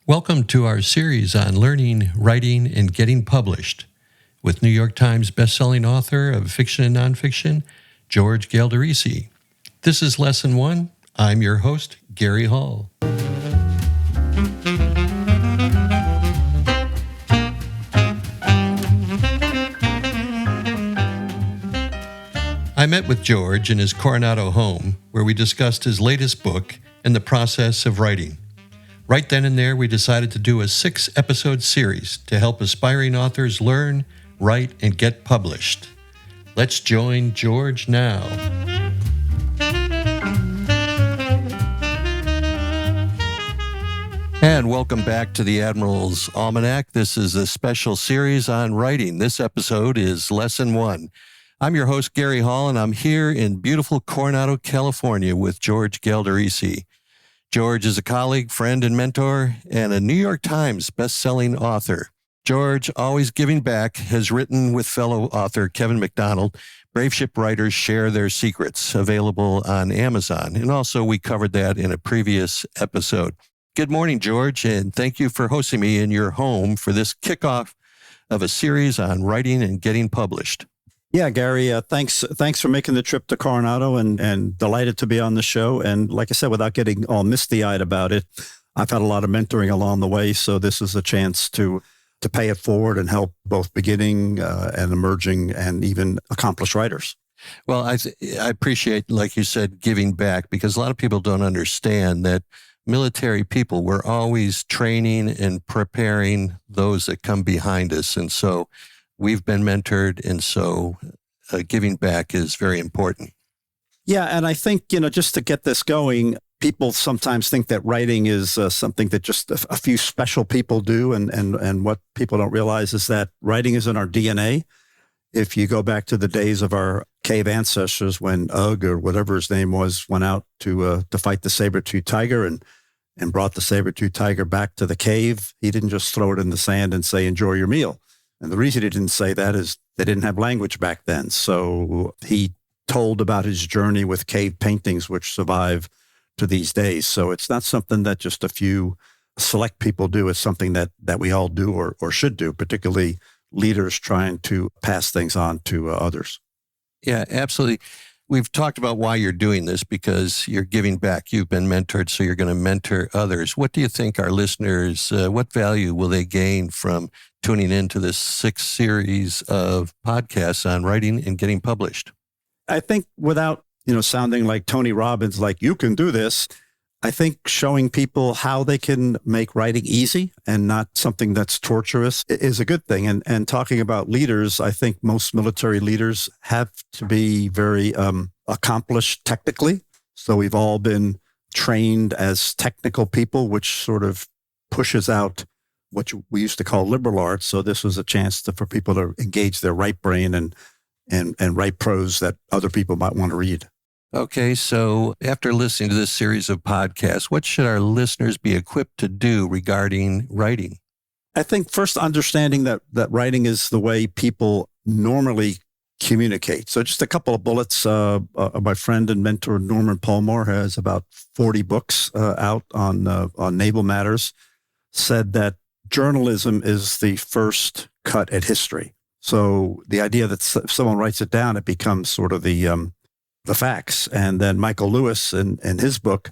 Welcome to our series on learning, writing, and getting published with New York Times bestselling author of fiction and nonfiction, George Galdorisi. This is Lesson 1. I'm your host, Gary Hall. I met with George in his Coronado home, where we discussed his latest book and the process of writing. Right then and there, we decided to do a 6-episode series to help aspiring authors learn, write, and get published. Let's join George now. And welcome back to the Admiral's Almanac. This is a special series on writing. This episode is Lesson 1. I'm your host, Gary Hall, and I'm here in beautiful Coronado, California with George Galdorisi. George is a colleague, friend, and mentor, and a New York Times best-selling author. George, always giving back, has written with fellow author Kevin MacDonald, Brave Ship Writers Share Their Secrets, available on Amazon. And also, we covered that in a previous episode. Good morning, George, and thank you for hosting me in your home for this kickoff of a series on writing and getting published. Yeah, Gary, thanks for making the trip to Coronado and delighted to be on the show. And like I said, without getting all misty-eyed about it, I've had a lot of mentoring along the way. So this is a chance to pay it forward and help both beginning and emerging and even accomplished writers. Well, I appreciate, like you said, giving back, because a lot of people don't understand that military people, we're always training and preparing those that come behind us. And so we've been mentored, and so giving back is very important. Yeah, and I think, just to get this going, people sometimes think that writing is something that just a few special people do, and what people don't realize is that writing is in our DNA. If you go back to the days of our cave ancestors, when Ugg, or whatever his name was, went out to fight the saber-toothed tiger and brought the saber-toothed tiger back to the cave, he didn't just throw it in the sand and say, "Enjoy your meal." And the reason he didn't say that is they didn't have language back then. So he told about his journey with cave paintings, which survive to these days. So it's not something that just a few select people do. It's something that we all do or should do, particularly leaders trying to pass things on to others. Yeah, absolutely. We've talked about why you're doing this, because you're giving back. You've been mentored, so you're going to mentor others. What do you think our listeners, what value will they gain from tuning into this 6th series of podcasts on writing and getting published? I think without, sounding like Tony Robbins, like you can do this, I think showing people how they can make writing easy and not something that's torturous is a good thing. And talking about leaders, I think most military leaders have to be very accomplished technically. So we've all been trained as technical people, which sort of pushes out what we used to call liberal arts. So this was a chance for people to engage their right brain and write prose that other people might want to read. Okay, so after listening to this series of podcasts, what should our listeners be equipped to do regarding writing? I think first understanding that writing is the way people normally communicate. So just a couple of bullets. My friend and mentor Norman Palmore has about 40 books out on naval matters, said that journalism is the first cut at history. So the idea that if someone writes it down, it becomes sort of the facts. And then Michael Lewis in his book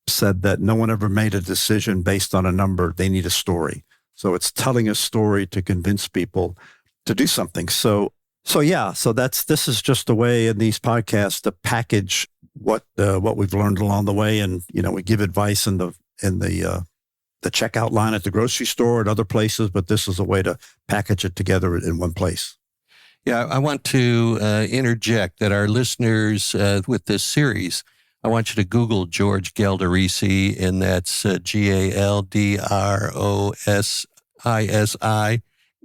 said that no one ever made a decision based on a number. They need a story. So it's telling a story to convince people to do something. So this is just a way in these podcasts to package what we've learned along the way. And, we give advice in the checkout line at the grocery store and other places, but this is a way to package it together in one place. Yeah, I want to interject that our listeners with this series, I want you to Google George Galdorisi, and that's Galdrosisi.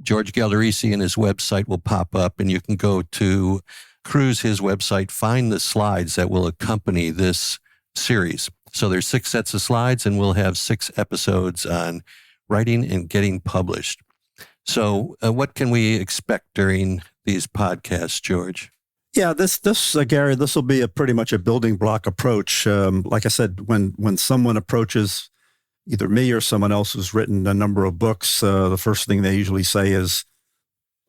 George Galdorisi, and his website will pop up, and you can go to cruise his website, find the slides that will accompany this series. So there's 6 sets of slides, and we'll have 6 episodes on writing and getting published. So what can we expect during these podcasts, George? Yeah, Gary, this will be pretty much a building block approach. Like I said, when someone approaches either me or someone else who's written a number of books, the first thing they usually say is,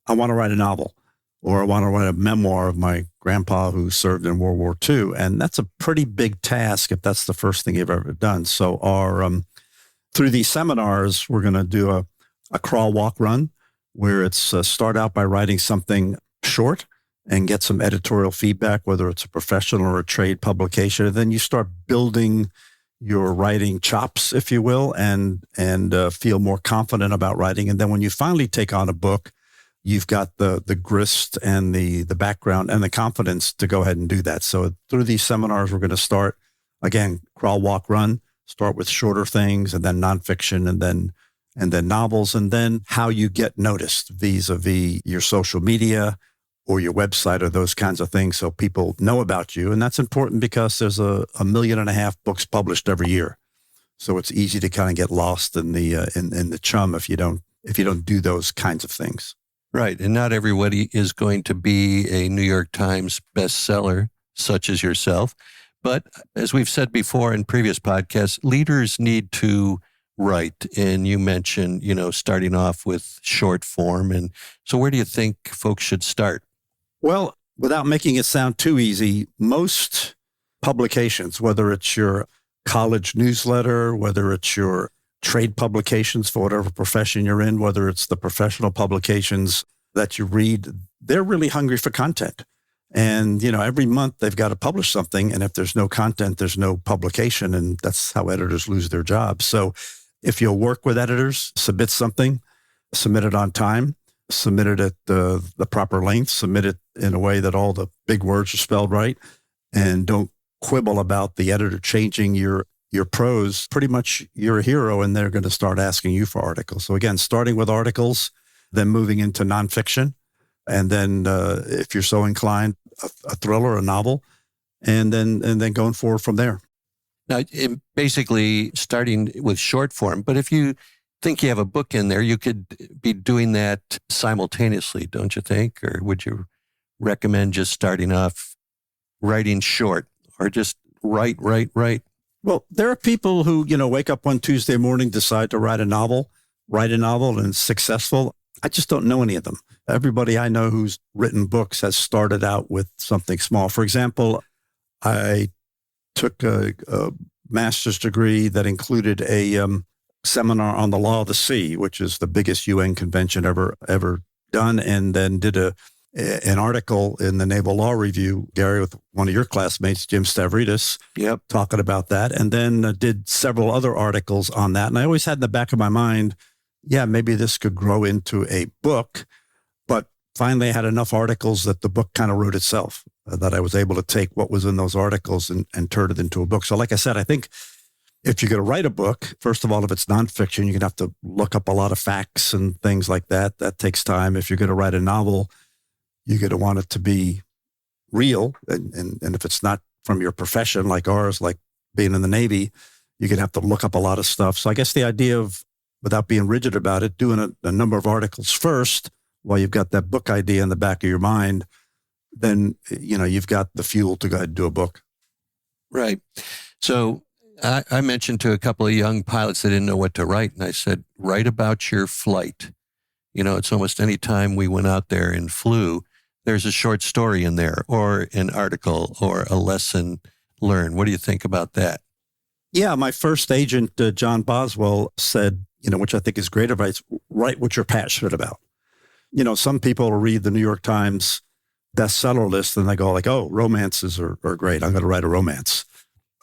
I want to write a novel, or I want to write a memoir of my grandpa who served in World War II. And that's a pretty big task if that's the first thing you've ever done. So through these seminars, we're going to do a crawl, walk, run, where it's start out by writing something short and get some editorial feedback, whether it's a professional or a trade publication. And then you start building your writing chops, if you will, and feel more confident about writing. And then when you finally take on a book, you've got the grist and the background and the confidence to go ahead and do that. So through these seminars, we're going to start, again, crawl, walk, run, start with shorter things, and then nonfiction, and then novels, and then how you get noticed vis-a-vis your social media or your website or those kinds of things, so people know about you. And that's important because there's a 1.5 million books published every year. So it's easy to kind of get lost in the chum if you don't do those kinds of things. Right. And not everybody is going to be a New York Times bestseller, such as yourself. But as we've said before in previous podcasts, leaders need to write. And you mentioned, starting off with short form. And so where do you think folks should start? Well, without making it sound too easy, most publications, whether it's your college newsletter, whether it's your trade publications for whatever profession you're in, whether it's the professional publications that you read, they're really hungry for content. And, every month they've got to publish something. And if there's no content, there's no publication. And that's how editors lose their jobs. So if you'll work with editors, submit something, submit it on time, submit it at the proper length, submit it in a way that all the big words are spelled right, and don't quibble about the editor changing your prose. Pretty much you're a hero, and they're going to start asking you for articles. So again, starting with articles, then moving into nonfiction, and then if you're so inclined, a thriller, a novel, and then going forward from there. Now, basically starting with short form, but if you think you have a book in there, you could be doing that simultaneously, don't you think? Or would you recommend just starting off writing short, or just write? Well, there are people who, wake up one Tuesday morning, decide to write a novel, and it's successful. I just don't know any of them. Everybody I know who's written books has started out with something small. For example, I took a master's degree that included a seminar on the law of the sea, which is the biggest UN convention ever done, and then did an article in the Naval Law Review, Gary, with one of your classmates, Jim Stavridis, talking about that, and then did several other articles on that. And I always had in the back of my mind, maybe this could grow into a book, but finally I had enough articles that the book kind of wrote itself, that I was able to take what was in those articles and turn it into a book. So like I said, I think if you're going to write a book, first of all, if it's nonfiction, you're going to have to look up a lot of facts and things like that. That takes time. If you're going to write a novel, you're going to want it to be real. And if it's not from your profession, like ours, like being in the Navy, you're going to have to look up a lot of stuff. So I guess the idea of, without being rigid about it, doing a number of articles first while you've got that book idea in the back of your mind, then, you've got the fuel to go ahead and do a book. Right. So I mentioned to a couple of young pilots that didn't know what to write. And I said, write about your flight. It's almost any time we went out there and flew, there's a short story in there, or an article, or a lesson learned. What do you think about that? Yeah, my first agent, John Boswell, said, which I think is great advice, write what you're passionate about. Some people will read the New York Times bestseller list and they go like, oh, romances are great. I'm going to write a romance.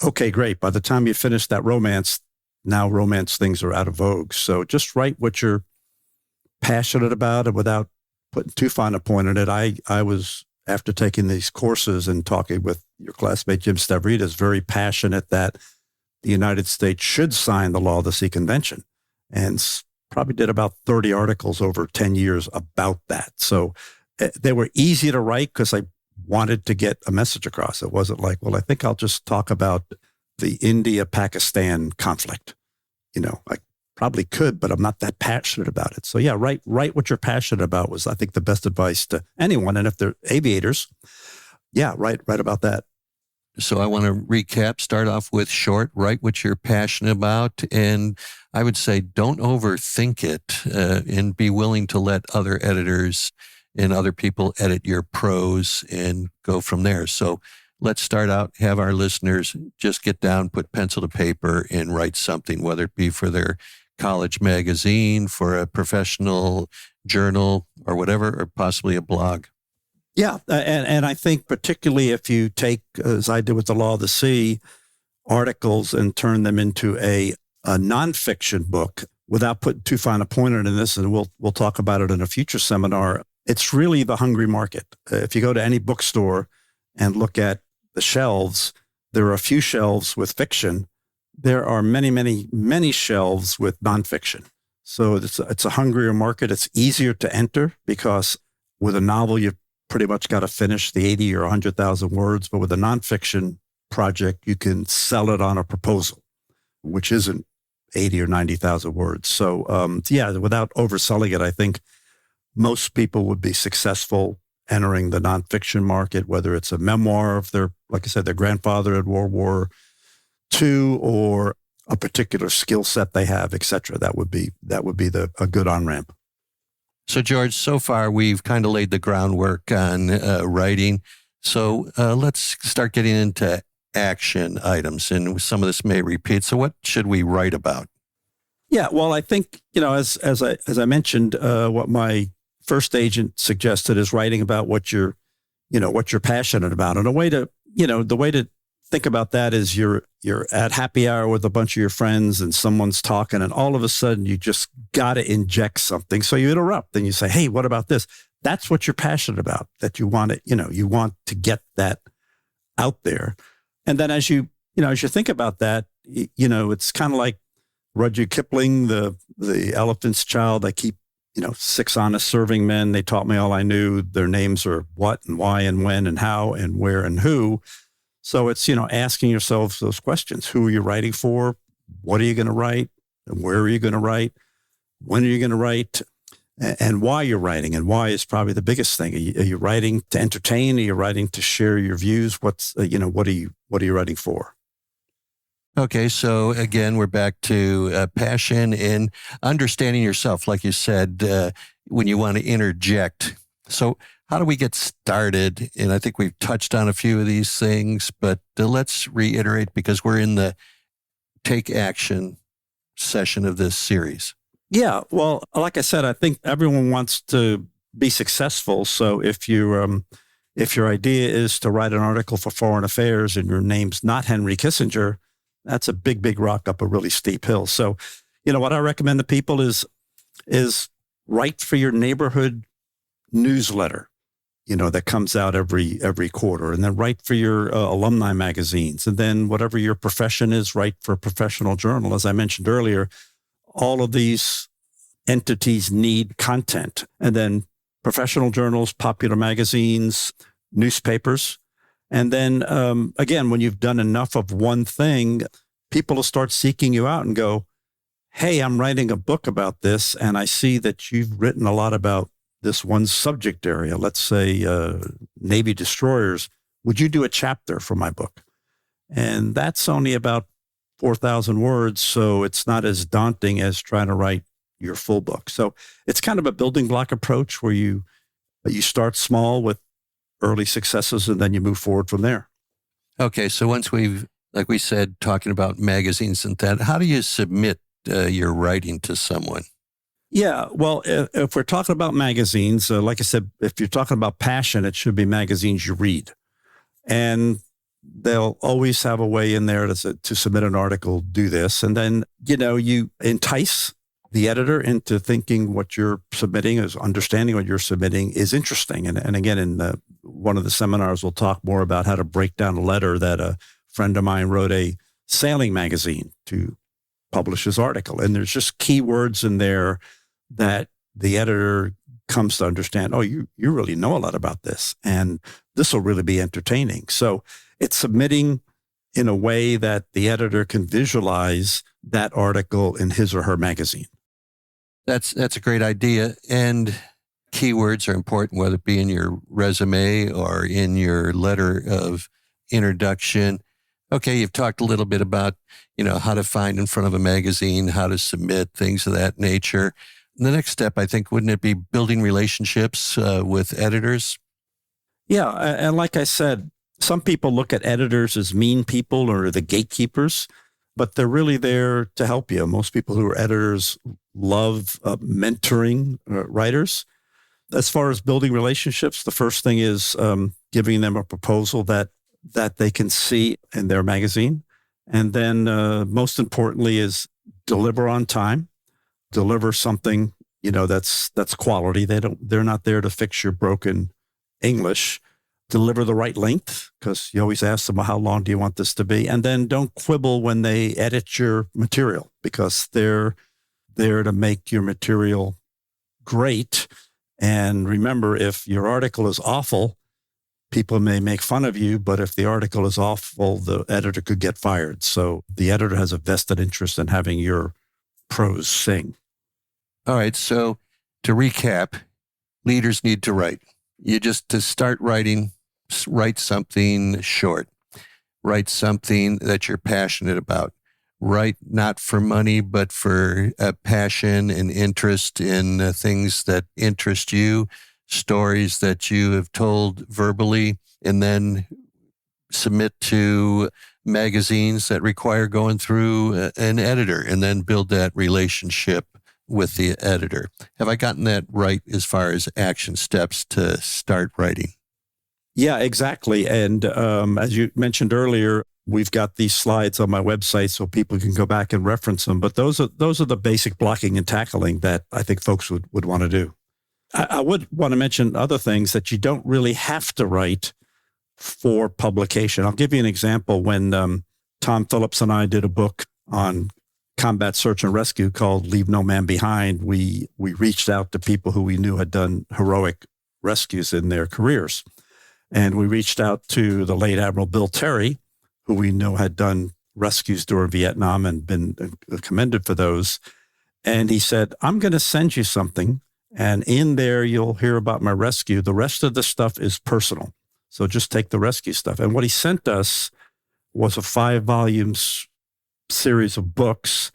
Okay, great. By the time you finish that romance, now romance things are out of vogue. So just write what you're passionate about, and without putting too fine a point on it. I was, after taking these courses and talking with your classmate, Jim Stavridis, very passionate that the United States should sign the Law of the Sea Convention, and probably did about 30 articles over 10 years about that. So they were easy to write because I wanted to get a message across. It wasn't like, well, I think I'll just talk about the India-Pakistan conflict. I probably could, but I'm not that passionate about it. So write what you're passionate about was, I think, the best advice to anyone. And if they're aviators, write about that. So I want to recap, start off with short, write what you're passionate about. And I would say don't overthink it and be willing to let other editors and other people edit your prose and go from there. So let's start out, have our listeners just get down, put pencil to paper and write something, whether it be for their college magazine, for a professional journal or whatever, or possibly a blog. Yeah, and I think particularly if you take, as I did with the Law of the Sea, articles and turn them into a nonfiction book without putting too fine a point on it in this, and we'll talk about it in a future seminar. It's really the hungry market. If you go to any bookstore and look at the shelves, there are a few shelves with fiction. There are many, many, many shelves with nonfiction. So it's a hungrier market. It's easier to enter because with a novel, you've pretty much got to finish the 80 or 100,000 words. But with a nonfiction project, you can sell it on a proposal, which isn't 80 or 90,000 words. So, without overselling it, I think most people would be successful entering the nonfiction market, whether it's a memoir of their, like I said, their grandfather in World War II or a particular skill set they have, et cetera. That would be a good on-ramp. So, George, so far we've kind of laid the groundwork on writing. So let's start getting into action items, and some of this may repeat. So what should we write about? Yeah, well, I think, as I mentioned, what my first agent suggested is writing about what you're passionate about. And the way to think about that is you're at happy hour with a bunch of your friends and someone's talking and all of a sudden you just got to inject something. So you interrupt and you say, hey, what about this? That's what you're passionate about, that you want to get that out there. And then as you think about that, it's kind of like Rudyard Kipling, the elephant's child. I keep, 6 honest serving men. They taught me all I knew. Their names are what and why and when and how and where and who. So it's, asking yourself those questions. Who are you writing for? What are you going to write? And where are you going to write? When are you going to write? And why you're writing. And why is probably the biggest thing. Are you writing to entertain? Are you writing to share your views? What are you writing for? Okay, so again, we're back to passion and understanding yourself, like you said, when you want to interject. So how do we get started? And I think we've touched on a few of these things, but let's reiterate because we're in the take action session of this series. Yeah, well, like I said, I think everyone wants to be successful. So if your idea is to write an article for Foreign Affairs and your name's not Henry Kissinger, that's a big, big rock up a really steep hill. So, what I recommend to people is write for your neighborhood newsletter, that comes out every quarter, and then write for your alumni magazines. And then whatever your profession is, write for a professional journal. As I mentioned earlier, all of these entities need content. And then professional journals, popular magazines, newspapers. And then, again, when you've done enough of one thing, people will start seeking you out and go, hey, I'm writing a book about this, and I see that you've written a lot about this one subject area, let's say Navy destroyers. Would you do a chapter for my book? And that's only about 4,000 words, so it's not as daunting as trying to write your full book. So it's kind of a building block approach where you start small with early successes, and then you move forward from there. Okay, so once we've, like we said, talking about magazines and that, how do you submit your writing to someone? Yeah, well, if we're talking about magazines, like I said, if you're talking about passion, it should be magazines you read. And they'll always have a way in there to submit an article, do this. And then, you entice the editor into thinking what you're submitting is understanding what you're submitting is interesting. And again, in one of the seminars, we'll talk more about how to break down a letter that a friend of mine wrote a sailing magazine to publish his article. And there's just keywords in there that the editor comes to understand, oh, you really know a lot about this, and this will really be entertaining. So it's submitting in a way that the editor can visualize that article in his or her magazine. That's a great idea. And keywords are important, whether it be in your resume or in your letter of introduction. Okay, you've talked a little bit about, how to find in front of a magazine, how to submit, things of that nature. The next step, I think, wouldn't it be building relationships with editors? Yeah, and like I said, some people look at editors as mean people or the gatekeepers, but they're really there to help you. Most people who are editors love mentoring writers. As far as building relationships, the first thing is giving them a proposal that they can see in their magazine. And then most importantly is deliver on time, deliver something, that's quality. They're not there to fix your broken English. Deliver the right length, because you always ask them, how long do you want this to be? And then don't quibble when they edit your material, because they're there to make your material great. And remember, if your article is awful, people may make fun of you, but if the article is awful, the editor could get fired. So the editor has a vested interest in having your prose sing. All right. So to recap, leaders need to write. To start writing, write something short. Write something that you're passionate about. Write not for money, but for passion and interest in things that interest you, stories that you have told verbally, and then submit to magazines that require going through an editor, and then build that relationship with the editor. Have I gotten that right as far as action steps to start writing? Yeah, exactly. And as you mentioned earlier, we've got these slides on my website so people can go back and reference them. But those are the basic blocking and tackling that I think folks would want to do. I would want to mention other things that you don't really have to write for publication. I'll give you an example. When Tom Phillips and I did a book on combat search and rescue called Leave No Man Behind, we reached out to people who we knew had done heroic rescues in their careers. And we reached out to the late Admiral Bill Terry, who we know had done rescues during Vietnam and been commended for those. And he said, I'm going to send you something, and in there you'll hear about my rescue. The rest of the stuff is personal. So just take the rescue stuff. And what he sent us was a 5-volume series of books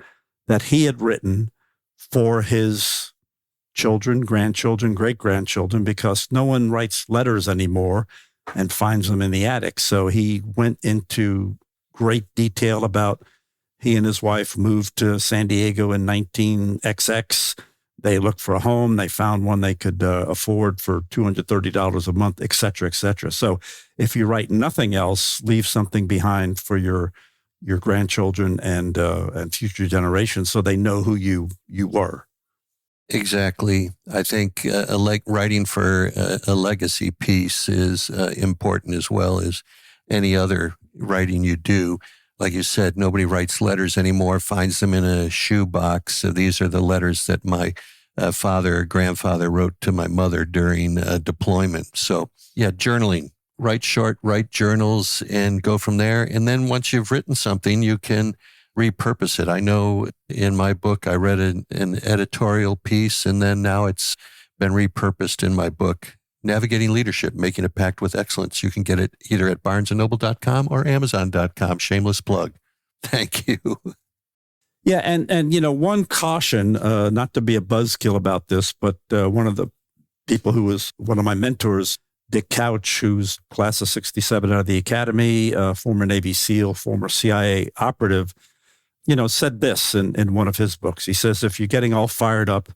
that he had written for his children, grandchildren, great-grandchildren, because no one writes letters anymore and finds them in the attic. So he went into great detail about he and his wife moved to San Diego in 19XX. They looked for a home. They found one they could afford for $230 a month, et cetera, et cetera. So if you write nothing else, leave something behind for your grandchildren and future generations so they know who you were. Exactly. I think writing for a legacy piece is important as well as any other writing you do. Like you said, nobody writes letters anymore, finds them in a shoebox. So these are the letters that my father or grandfather wrote to my mother during deployment. So yeah, journaling. Write short, write journals, and go from there. And then once you've written something, you can repurpose it. I know in my book, I read an editorial piece, and then now it's been repurposed in my book, Navigating Leadership, Making a Pact with Excellence. You can get it either at barnesandnoble.com or amazon.com. Shameless plug. Thank you. Yeah. And one caution, not to be a buzzkill about this, but one of the people who was one of my mentors, Dick Couch, who's class of 67 out of the academy, former Navy SEAL, former CIA operative, said this in one of his books. He says, if you're getting all fired up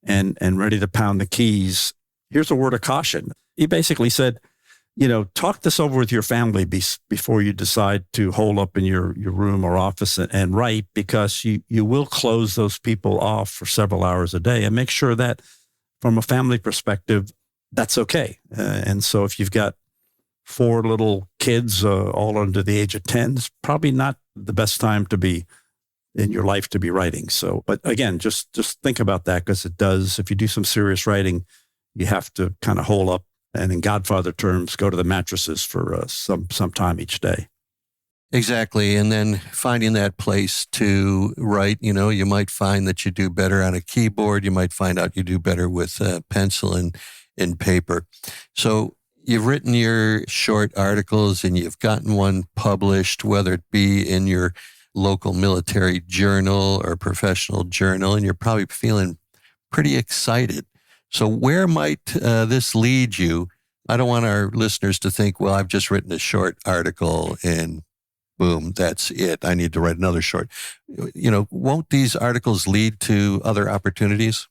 and ready to pound the keys, here's a word of caution. He basically said, talk this over with your family before you decide to hole up in your room or office and write, because you will close those people off for several hours a day, and make sure that from a family perspective, that's okay. And so if you've got 4 little kids, all under the age of 10, it's probably not the best time to be in your life to be writing. So, but again, just think about that, because it does, if you do some serious writing, you have to kind of hole up and, in Godfather terms, go to the mattresses for some time each day. Exactly. And then finding that place to write, you might find that you do better on a keyboard. You might find out you do better with pencil and paper. So you've written your short articles and you've gotten one published, whether it be in your local military journal or professional journal, and you're probably feeling pretty excited. So where might this lead you? I don't want our listeners to think, well, I've just written a short article and boom, that's it. I need to write another short. Won't these articles lead to other opportunities?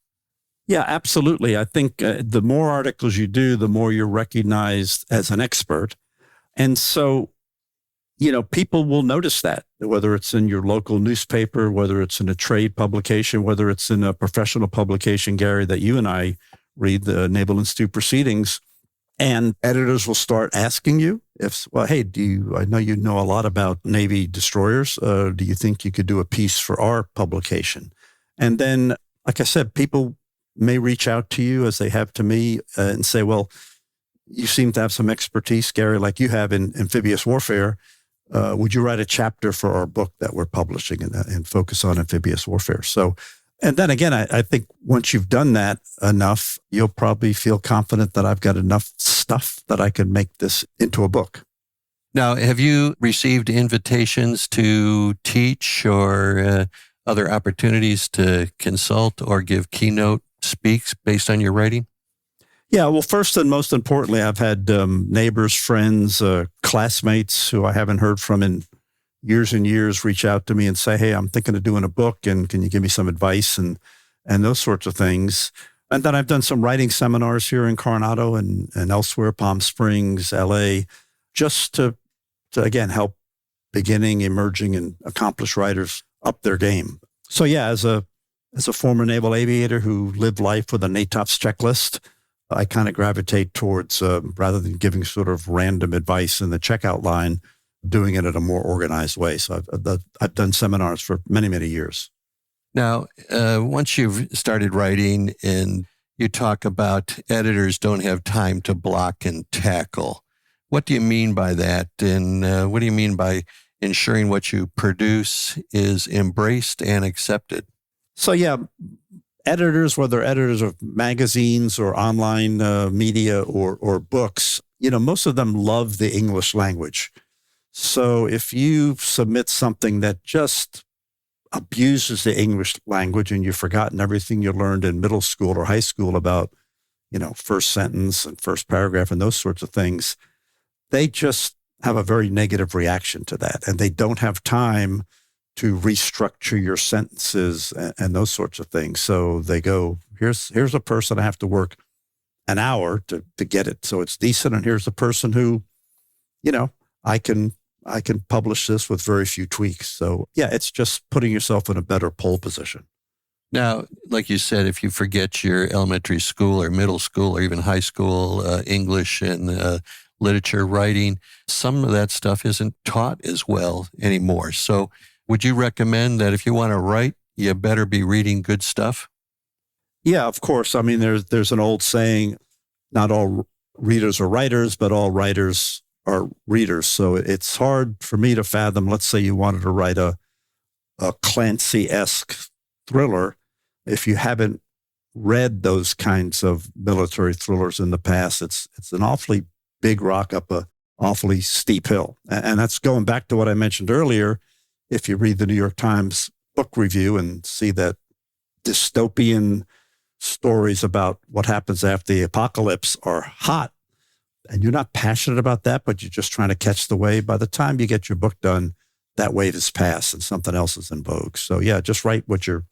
Yeah, absolutely. I think the more articles you do, the more you're recognized as an expert. And so, people will notice that, whether it's in your local newspaper, whether it's in a trade publication, whether it's in a professional publication, Gary, that you and I read, the Naval Institute Proceedings, and editors will start asking you hey, I know you know a lot about Navy destroyers. Do you think you could do a piece for our publication? And then, like I said, people may reach out to you as they have to me and say, well, you seem to have some expertise, Gary, like you have in amphibious warfare. Would you write a chapter for our book that we're publishing and focus on amphibious warfare? So, and then again, I think once you've done that enough, you'll probably feel confident that I've got enough stuff that I can make this into a book. Now, have you received invitations to teach or other opportunities to consult or give keynote speaks based on your writing? Yeah, well, first and most importantly, I've had neighbors, friends, classmates who I haven't heard from in years and years reach out to me and say, hey, I'm thinking of doing a book, and can you give me some advice and those sorts of things. And then I've done some writing seminars here in Coronado and elsewhere, Palm Springs, LA, just to again, help beginning, emerging, and accomplished writers up their game. So yeah, as a former naval aviator who lived life with a NATOPS checklist, I kind of gravitate towards, rather than giving sort of random advice in the checkout line, doing it in a more organized way. So I've done seminars for many, many years. Now, once you've started writing and you talk about editors don't have time to block and tackle, what do you mean by that? And what do you mean by ensuring what you produce is embraced and accepted? So yeah, editors, whether editors of magazines or online media or books, most of them love the English language. So if you submit something that just abuses the English language and you've forgotten everything you learned in middle school or high school about, first sentence and first paragraph and those sorts of things, they just have a very negative reaction to that. And they don't have time to restructure your sentences and those sorts of things. So they go, here's a person I have to work an hour to get it so it's decent. And here's a person who, I can publish this with very few tweaks. So yeah, it's just putting yourself in a better pole position. Now, like you said, if you forget your elementary school or middle school or even high school English and literature writing, some of that stuff isn't taught as well anymore. So would you recommend that if you want to write, you better be reading good stuff? Yeah, of course. I mean, there's an old saying, not all readers are writers, but all writers are readers. So it's hard for me to fathom, let's say you wanted to write a Clancy-esque thriller, if you haven't read those kinds of military thrillers in the past. It's an awfully big rock up a awfully steep hill. And that's going back to what I mentioned earlier. If you read the New York Times book review and see that dystopian stories about what happens after the apocalypse are hot, and you're not passionate about that, but you're just trying to catch the wave, by the time you get your book done, that wave is past and something else is in vogue. So yeah, just write what you're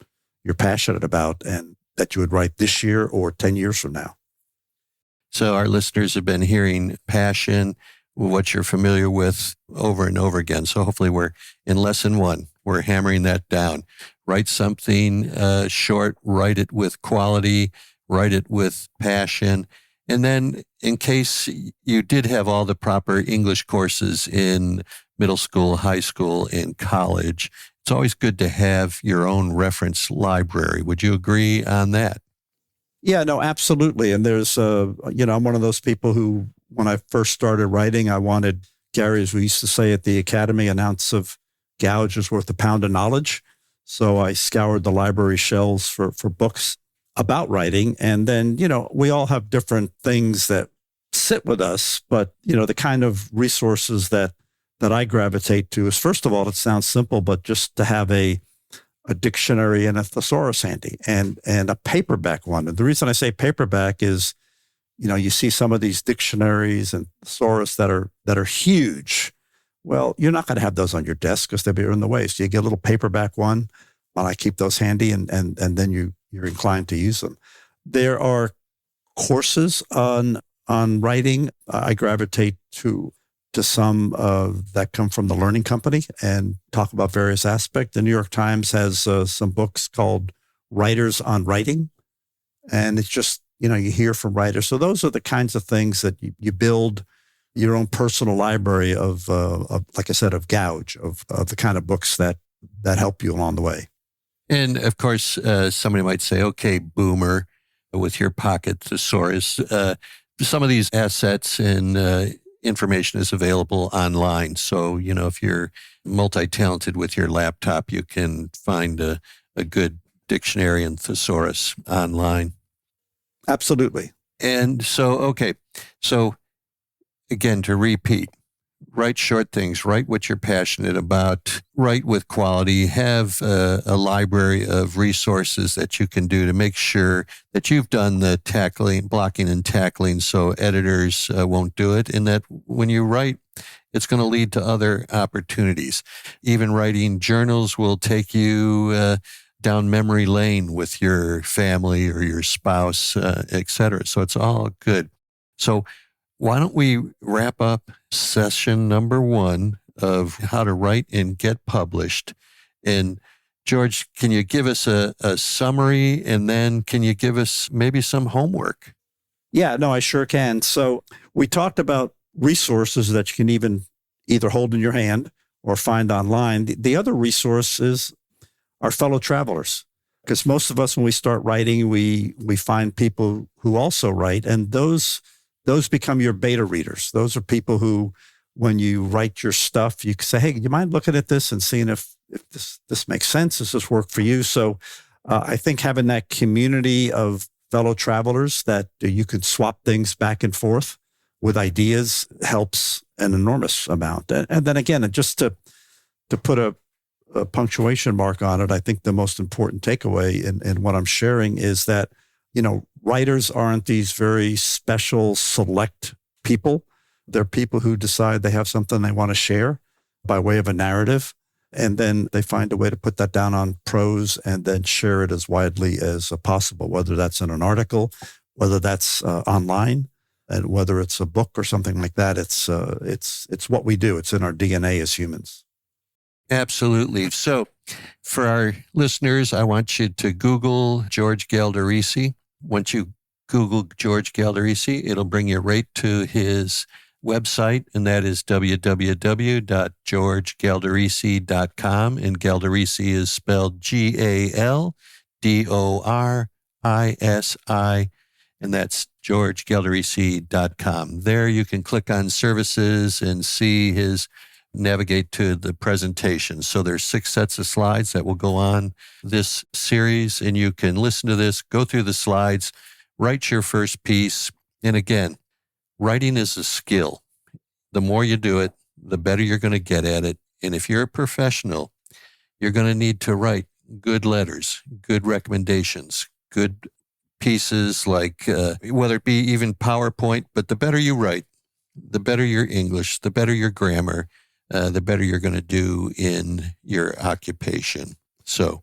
passionate about and that you would write this year or 10 years from now. So our listeners have been hearing passion, what you're familiar with, over and over again. So hopefully we're in lesson 1. We're hammering that down. Write something short, write it with quality, write it with passion. And then in case you did have all the proper English courses in middle school, high school, and college, it's always good to have your own reference library. Would you agree on that? Yeah, no, absolutely. And there's, I'm one of those people who, when I first started writing, I wanted, Gary, as we used to say at the academy, an ounce of gouge is worth a pound of knowledge. So I scoured the library shelves for books about writing. And then, we all have different things that sit with us. But, the kind of resources that I gravitate to is, first of all, it sounds simple, but just to have a dictionary and a thesaurus handy, and a paperback one. And the reason I say paperback is, you see some of these dictionaries and thesaurus that are huge. Well, you're not going to have those on your desk because they'll be in the way. So you get a little paperback one, and I keep those handy, and then you're inclined to use them. There are courses on writing. I gravitate to some that come from the Learning Company and talk about various aspects. The New York Times has some books called Writers on Writing, and it's just, you hear from writers. So those are the kinds of things that you build your own personal library of like I said, of gouge, of the kind of books that help you along the way. And of course, somebody might say, okay, boomer, with your pocket thesaurus, some of these assets and information is available online. So, if you're multi-talented with your laptop, you can find a good dictionary and thesaurus online. Absolutely. And so, okay. So again, to repeat, write short things, write what you're passionate about, write with quality, have a library of resources that you can do to make sure that you've done the blocking and tackling so editors won't do it. And that when you write, it's going to lead to other opportunities. Even writing journals will take you down memory lane with your family or your spouse, et cetera. So it's all good. So why don't we wrap up session number 1 of how to write and get published? And George, can you give us a summary, and then can you give us maybe some homework? Yeah, no, I sure can. So we talked about resources that you can either hold in your hand or find online. The other resource is our fellow travelers, because most of us, when we start writing, we find people who also write, and those become your beta readers. Those are people who, when you write your stuff, you can say, hey, you mind looking at this and seeing if this makes sense? Does this work for you? So I think having that community of fellow travelers that you can swap things back and forth with ideas helps an enormous amount. And then again, just to put a punctuation mark on it, I think the most important takeaway in what I'm sharing is that, writers aren't these very special, select people. They're people who decide they have something they want to share by way of a narrative, and then they find a way to put that down on prose and then share it as widely as possible, whether that's in an article, whether that's online, and whether it's a book or something like that. It's what we do. It's in our DNA as humans. Absolutely. So for our listeners, I want you to Google George Galdorisi. Once you Google George Galdorisi, it'll bring you right to his website, and that is www.georgegaldorisi.com. And Galdorisi is spelled Galdorisi, and that's georgegaldorisi.com. There you can click on services and see navigate to the presentation. So there's 6 sets of slides that will go on this series, and you can listen to this, go through the slides, write your first piece. And again, writing is a skill. The more you do it, the better you're going to get at it. And if you're a professional, you're going to need to write good letters, good recommendations, good pieces like, whether it be even PowerPoint, but the better you write, the better your English, the better your grammar, the better you're going to do in your occupation. So,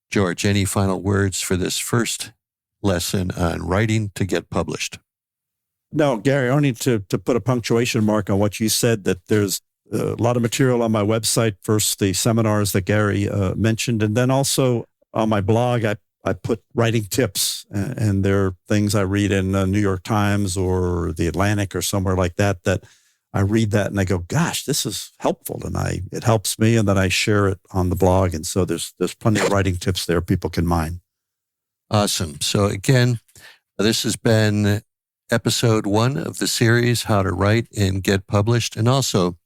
George, any final words for this first lesson on writing to get published? No, Gary, I need to put a punctuation mark on what you said, that there's a lot of material on my website. First, the seminars that Gary mentioned, and then also on my blog, I put writing tips, and there are things I read in New York Times or the Atlantic or somewhere like that I read that and I go, gosh, this is helpful. And it helps me, and then I share it on the blog. And so there's plenty of writing tips there people can mine. Awesome. So again, this has been episode 1 of the series, How to Write and Get Published. And also,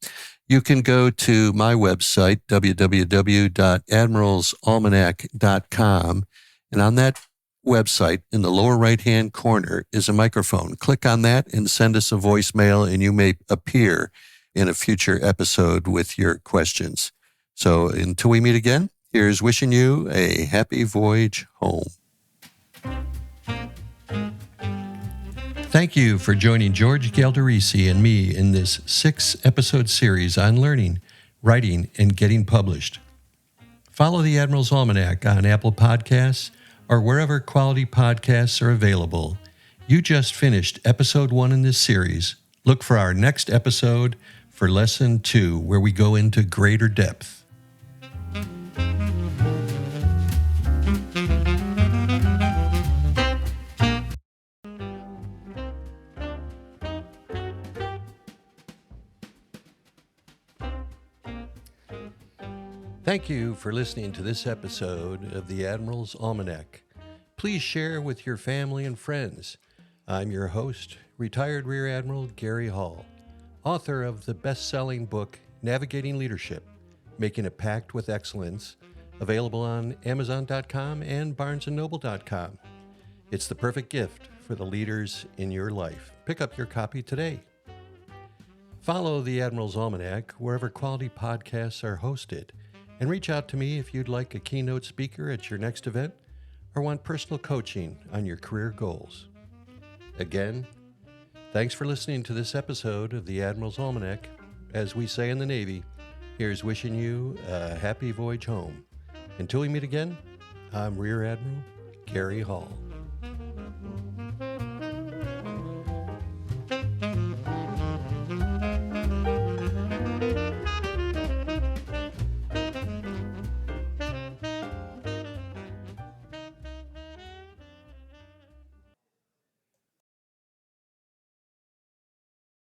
you can go to my website, www.admiralsalmanac.com. And on that website, in the lower right-hand corner is a microphone. Click on that and send us a voicemail, and you may appear in a future episode with your questions. So until we meet again, here's wishing you a happy voyage home. Thank you for joining George Galdorisi and me in this 6-episode series on learning, writing, and getting published. Follow the Admiral's Almanac on Apple Podcasts or wherever quality podcasts are available. You just finished episode 1 in this series. Look for our next episode for lesson 2, where we go into greater depth. Thank you for listening to this episode of the Admiral's Almanac. Please share with your family and friends. I'm your host, retired Rear Admiral Gary Hall, author of the best-selling book, Navigating Leadership, Making a Pact with Excellence, available on Amazon.com and BarnesandNoble.com. It's the perfect gift for the leaders in your life. Pick up your copy today. Follow the Admiral's Almanac wherever quality podcasts are hosted, and reach out to me if you'd like a keynote speaker at your next event or want personal coaching on your career goals. Again, thanks for listening to this episode of the Admiral's Almanac. As we say in the Navy, here's wishing you a happy voyage home. Until we meet again, I'm Rear Admiral Gary Hall.